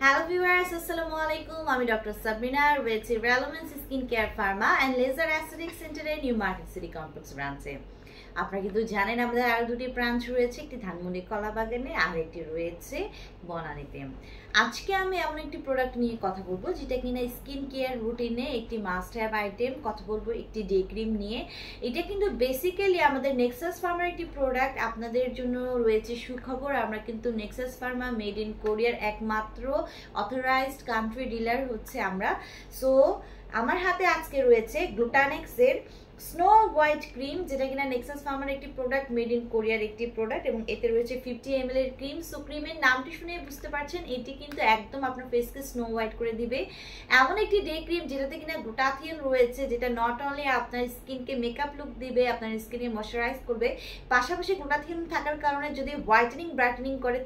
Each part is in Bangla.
Hello viewers, Assalamu alaikum. I'm Dr. Sabrina with Relevance Skin Care Pharma and Laser Aesthetic Center in New Market City Complex branch. আপনারা কিন্তু জানেন আমাদের আরো দুটি ব্রাঞ্চ রয়েছে, একটি ধানমন্ডি কলাবাগানে আর একটি রয়েছে বনানীতে। আজকে আমি এমন একটি প্রোডাক্ট নিয়ে কথা বলবো যেটা কিনা স্কিন কেয়ার রুটিনে একটি মাস্ট হ্যাভ আইটেম। কথা বলবো একটি ডে ক্রিম নিয়ে। এটা কিন্তু বেসিক্যালি আমাদের নেক্সাস ফার্মার একটি প্রোডাক্ট। আপনাদের জন্য রয়েছে সুখবর, আমরা কিন্তু নেক্সাস ফার্মা মেড ইন কোরিয়ার একমাত্র অথরাইজড কান্ট্রি ডিলার হচ্ছে আমরা। সো আমার হাতে আজকে রয়েছে গ্লুটানেক্সের স্নো হোয়াইট ক্রিম, যেটা কিনা নেক্সাস ফার্মার একটি প্রোডাক্ট, মেড ইন কোরিয়ার একটি প্রোডাক্ট, এবং এতে রয়েছে 50 ml এর ক্রিম। সো ক্রিমের নামটি শুনে বুঝতে পারছেন এটি কিন্তু একদম আপনার ফেসকে স্নো হোয়াইট করে দিবে। এমন একটি ডে ক্রিম যেটাতে কিনা গ্লুটাথিয়ন রয়েছে, যেটা নট অনলি আপনার স্কিনকে মেকআপ লুক দিবে, আপনার স্কিনকে ময়শ্চারাইজ করবে, পাশাপাশি গ্লুটাথিয়ন থাকার কারণে যদি হোয়াইটেনিং ব্রাইটেনিং করে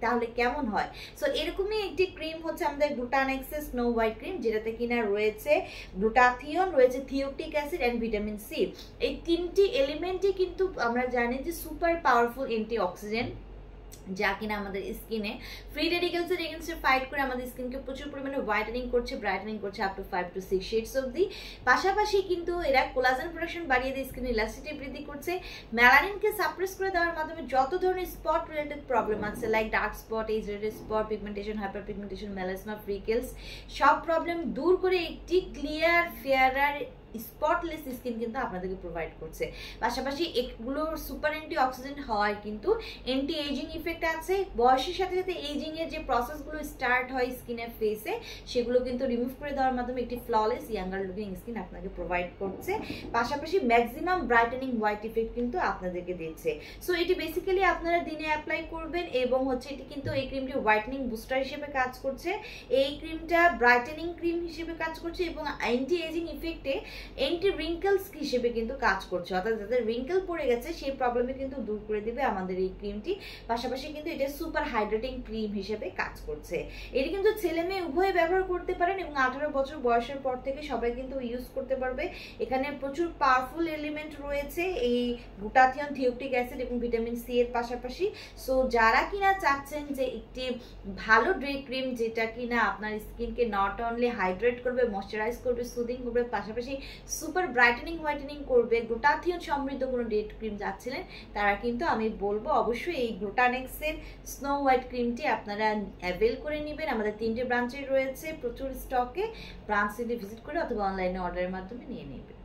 তাহলে কেমন হয়। সো এরকমই একটি ক্রিম হচ্ছে আমাদের গ্লুটানেক্সের স্নো হোয়াইট ক্রিম, যেটাতে কিনা রয়েছে গ্লুটাথিয়ন, রয়েছে থিওটিক অ্যাসিড এন্ড ভিটামিন সি। এই তিনটি এলিমেন্টই কিন্তু আমরা জানি যে সুপার পাওয়ারফুল অ্যান্টিঅক্সিডেন্ট, যা কিনা আমাদের স্কিনে ফ্রি রেডিক্যালসের এগেইনস্টে ফাইট করে আমাদের স্কিনকে প্রচুর পরিমাণে হোয়াইটেনিং করছে, ব্রাইটেনিং করছে আপ টু 5 to 6 শেডস অবধি। পাশাপাশি কিন্তু এরা কোলাজেন প্রোডাকশন বাড়িয়ে দিয়ে স্কিন ইলাস্টিসিটি বৃদ্ধি করছে, মেলানিনকে সাপ্রেস করে দেওয়ার মাধ্যমে যত ধরনের স্পট রিলেটেড প্রবলেম আছে like dark spot, age related spot, pigmentation, hyper pigmentation, melasma, freckles, সব প্রবলেম দূর করে একটি ক্লিয়ার ফেয়ারার স্পটলেস স্কিন কিন্তু আপনাদেরকে প্রোভাইড করছে। পাশাপাশি এগুলোর সুপার অ্যান্টি অক্সিডেন্ট হওয়ায় কিন্তু অ্যান্টি এজিং ইফেক্ট আছে। বয়সের সাথে সাথে এজিং এর যে প্রসেসগুলো স্টার্ট হয় স্কিনের ফেসে, সেগুলো কিন্তু রিমুভ করে দেওয়ার মাধ্যমে একটি ফ্ললেস ইয়াঙ্গার লুকিং স্কিন আপনাকে প্রোভাইড করছে। পাশাপাশি ম্যাক্সিমাম ব্রাইটেনিং হোয়াইট ইফেক্ট কিন্তু আপনাদেরকে দিচ্ছে। সো এটি বেসিক্যালি আপনারা দিনে অ্যাপ্লাই করবেন, এবং হচ্ছে এটি কিন্তু এই ক্রিমটি হোয়াইটেনিং বুস্টার হিসেবে কাজ করছে, এই ক্রিমটা ব্রাইটেনিং ক্রিম হিসেবে কাজ করছে, এবং অ্যান্টি এজিং ইফেক্টে অ্যান্টি রিঙ্কেলস হিসেবে কিন্তু কাজ করছে। অর্থাৎ যাদের রিঙ্কেল পড়ে গেছে সেই প্রবলেমে কিন্তু দূর করে দিবে আমাদের এই ক্রিমটি। পাশাপাশি কিন্তু এটা সুপার হাইড্রেটিং ক্রিম হিসেবে কাজ করছে। এটি কিন্তু ছেলে মেয়ে উভয়ে ব্যবহার করতে পারেন, এবং 18 বছর বয়সের পর থেকে সবাই কিন্তু ইউজ করতে পারবে। এখানে প্রচুর পাওয়ারফুল এলিমেন্ট রয়েছে এই গ্লুটাথিয়ন, থিওটিক অ্যাসিড এবং ভিটামিন সি এর পাশাপাশি। সো যারা কিনা চাচ্ছেন যে একটি ভালো ডে ক্রিম যেটা কিনা আপনার স্কিনকে নট অনলি হাইড্রেট করবে, ময়শ্চারাইজ করবে, সুদিং করবে, পাশাপাশি সুপার ব্রাইটেনিং হোয়াইটেনিং করবে, গ্লুটাথিয়ন সমৃদ্ধ কোনো ডে ক্রিম যাচ্ছিলেন, তারা কিন্তু আমি বলবো অবশ্যই এই গ্লুটানেক্সের স্নো হোয়াইট ক্রিমটি আপনারা অ্যাভেল করে নেবেন। আমাদের 3টে ব্রাঞ্চে রয়েছে প্রচুর স্টকে, ব্রাঞ্চে ভিজিট করে অথবা অনলাইনে অর্ডারের মাধ্যমে নিয়ে নেবেন।